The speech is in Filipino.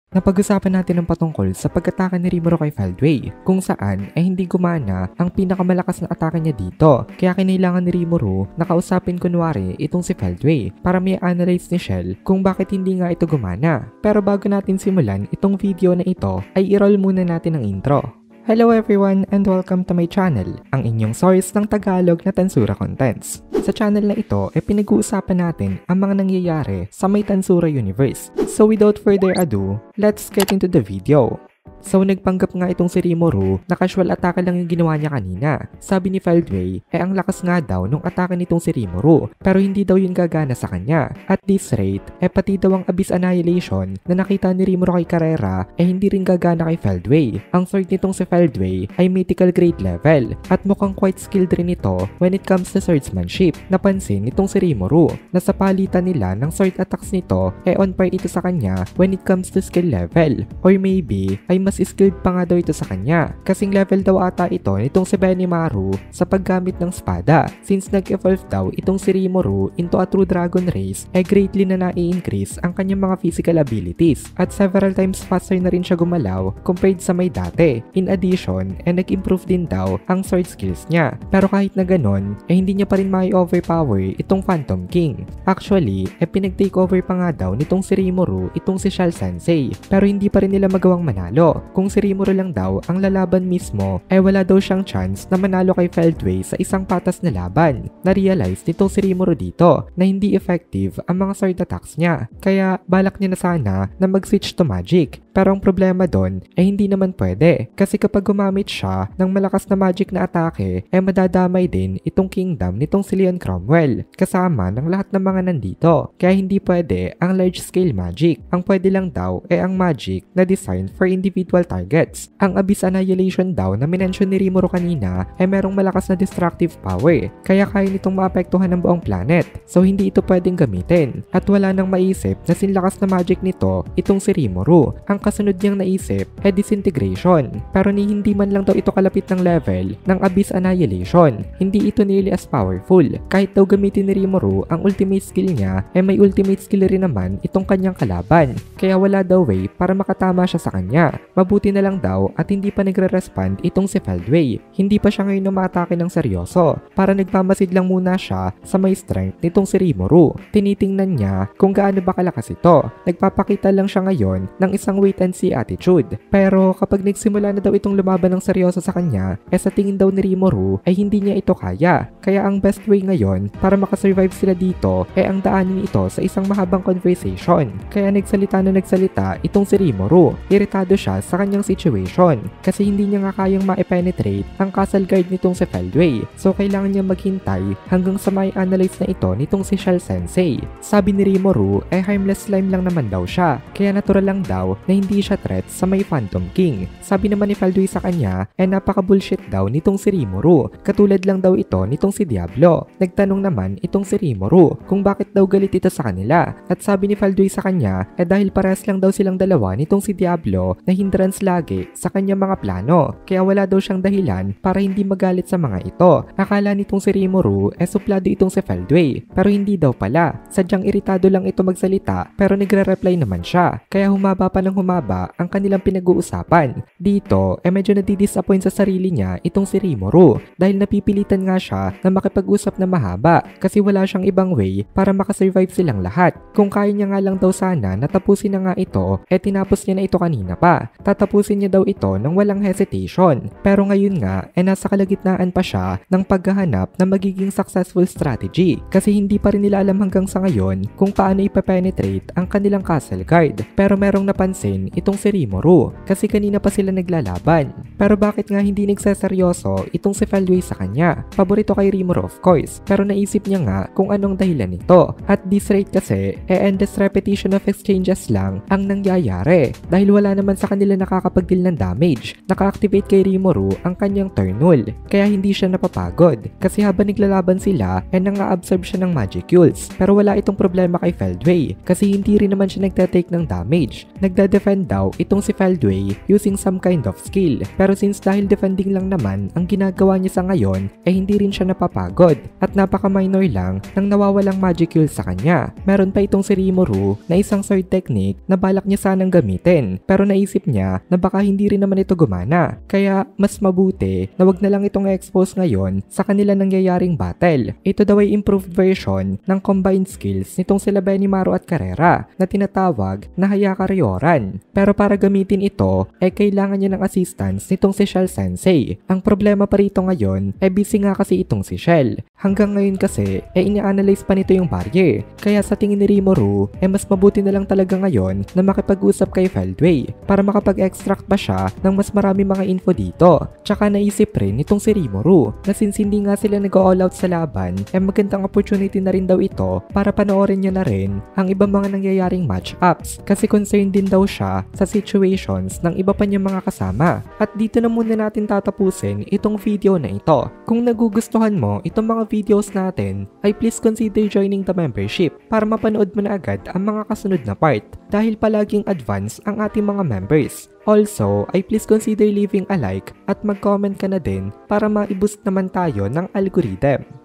Napag-usapan natin ng patungkol sa pag-atake ni Rimuru kay Feldway, kung saan ay hindi gumana ang pinakamalakas na atake niya dito. Kaya kinailangan ni Rimuru na kausapin kunwari itong si Feldway para may analyze ni Shell kung bakit hindi nga ito gumana. Pero bago natin simulan itong video na ito ay i-roll muna natin ang intro. Hello everyone and welcome to my channel, ang inyong source ng Tagalog na Tansura Contents. Sa channel na ito ay pinag-uusapan natin ang mga nangyayari sa may Tansura universe. So without further ado, let's get into the video. So nagpanggap nga itong si Rimuru na casual atake lang yung ginawa niya kanina. Sabi ni Feldway ang lakas nga daw nung atake nitong si Rimuru pero hindi daw yun gagana sa kanya. At this rate pati daw ang Abyss Annihilation na nakita ni Rimuru kay Carrera hindi rin gagana kay Feldway. Ang sword nitong si Feldway ay mythical grade level at mukhang quite skilled rin ito when it comes to swordsmanship. Napansin nitong si Rimuru na sa palitan nila ng sword attacks nito on par ito sa kanya when it comes to skill level, or maybe ay mas skilled pa nga daw ito sa kanya kasing level daw ata ito nitong si Benimaru sa paggamit ng espada. Since nag-evolve daw itong si Rimuru into a true dragon race greatly na nai-increase ang kanyang mga physical abilities at several times faster na rin siya gumalaw compared sa may dati. In addition nag-improve din daw ang sword skills niya, pero kahit na ganon hindi niya pa rin mai-overpower itong Phantom King. Actually pinag-take over pa nga daw nitong si Rimuru itong si Shell Sensei pero hindi pa rin nila magawang manalo. Kung si Rimuru lang daw ang lalaban mismo wala daw siyang chance na manalo kay Feldway sa isang patas na laban. Na-realize nitong si Rimuru dito na hindi effective ang mga sword attacks niya, kaya balak niya na sana na mag-switch to magic. Pero ang problema doon hindi naman pwede kasi kapag gumamit siya ng malakas na magic na atake madadamay din itong kingdom nitong si Leon Cromwell kasama ng lahat ng mga nandito, kaya hindi pwede ang large scale magic. Ang pwede lang daw ang magic na designed for individual targets. Ang Abyss Annihilation daw na minention ni Rimuru kanina merong malakas na destructive power kaya kaya nitong maapektuhan ng buong planet, so hindi ito pwedeng gamitin at wala nang maisip na sinlakas na magic nito itong si Rimuru. Ang kasunod niyang naisip disintegration, pero hindi man lang daw ito kalapit ng level ng Abyss Annihilation. Hindi ito nearly as powerful. Kahit daw gamitin ni Rimuru ang ultimate skill niya may ultimate skill rin naman itong kanyang kalaban, kaya wala daw way para makatama siya sa kanya. Mabuti na lang daw at hindi pa nagre-respond itong si Feldway. Hindi pa siya ngayon umatake ng seryoso para nagpamasid lang muna siya sa may strength nitong si Rimuru. Tinitingnan niya kung gaano ba kalakas ito. Nagpapakita lang siya ngayon ng isang wait and see attitude. Pero kapag nagsimula na daw itong lumaban ng seryoso sa kanya sa tingin daw ni Rimuru hindi niya ito kaya. Kaya ang best way ngayon para makasurvive sila dito ang daanin ito sa isang mahabang conversation. Kaya nagsalita itong si Rimuru. Iritado siya sa kanyang situation kasi hindi niya nga kayang ma-penetrate ang castle guard nitong si Feldway, so kailangan niya maghintay hanggang sa may analyze na ito nitong si Shell Sensei. Sabi ni Rimuru harmless slime lang naman daw siya, kaya natural lang daw na hindi siya threat sa may Phantom King. Sabi naman ni Feldway sa kanya napaka-bullshit daw nitong si Rimuru, katulad lang daw ito nitong si Diablo. Nagtanong naman itong si Rimuru kung bakit daw galit ito sa kanila at sabi ni Feldway sa kanya dahil parehas lang daw silang dalawa nitong si Diablo na hindrance lagi sa kanyang mga plano, kaya wala daw siyang dahilan para hindi magalit sa mga ito. Akala nitong si Rimuru suplado itong si Feldway pero hindi daw pala. Sadyang iritado lang ito magsalita pero nagre-reply naman siya, kaya humaba pa ng humaba ang kanilang pinag-uusapan. Dito medyo nadidisappoint sa sarili niya itong si Rimuru dahil napipilitan nga siya na makipag-usap na mahaba kasi wala siyang ibang way para makasurvive silang lahat. Kung kaya niya nga lang daw sana natapusin na nga ito tinapos niya na ito kanina pa. Tatapusin niya daw ito ng walang hesitation. Pero ngayon nga nasa kalagitnaan pa siya ng paghahanap ng magiging successful strategy kasi hindi pa rin nila alam hanggang sa ngayon kung paano ipapenetrate ang kanilang castle guard. Pero merong napansin itong si Rimuru kasi kanina pa sila naglalaban. Pero bakit nga hindi nagseseryoso itong si Feldway sa kanya? Paborito kay Rimuru of course, pero naisip niya nga kung anong dahilan nito. At this rate kasi endless repetition of exchanges lang ang nangyayari dahil wala naman sa kanila nakakapag-deal ng damage. Naka-activate kay Rimuru ang kanyang Turnul kaya hindi siya napapagod kasi habang naglalaban sila nang-absorb siya ng Magicules. Pero wala itong problema kay Feldway kasi hindi rin naman siya nagtatake ng damage. Nagda-defend mag-defend daw itong si Feldway using some kind of skill. Pero since dahil defending lang naman ang ginagawa niya sa ngayon, hindi rin siya napapagod at napaka-minor lang nang nawawalang magicule sa kanya. Meron pa itong si Rimuru na isang sword technique na balak niya sanang gamitin pero naisip niya na baka hindi rin naman ito gumana. Kaya mas mabuti na wag na lang itong expose ngayon sa kanila nangyayaring battle. Ito daw ay improved version ng combined skills nitong sila Benimaru at Carrera na tinatawag na Hayaka Ryoran. Pero para gamitin ito, kailangan niya ng assistance nitong si Shell Sensei. Ang problema pa rito ngayon, busy nga kasi itong si Shell. Hanggang ngayon kasi, ini-analyze pa nito yung barrier. Kaya sa tingin ni Rimuru, mas mabuti na lang talaga ngayon na makipag-usap kay Feldway para makapag-extract pa siya ng mas marami mga info dito. Tsaka naisip rin nitong si Rimuru na since hindi nga sila nag-all out sa laban, magandang opportunity na rin daw ito para panoorin niya na rin ang ibang mga nangyayaring match-ups kasi concerned din daw siya sa situations ng iba pa niyang mga kasama. At dito na muna natin tatapusin itong video na ito. Kung nagugustuhan mo itong mga videos natin, ay please consider joining the membership para mapanood mo na agad ang mga kasunod na part dahil palaging advance ang ating mga members. Also, ay please consider leaving a like at mag-comment ka na din para ma-boost naman tayo ng algorithm.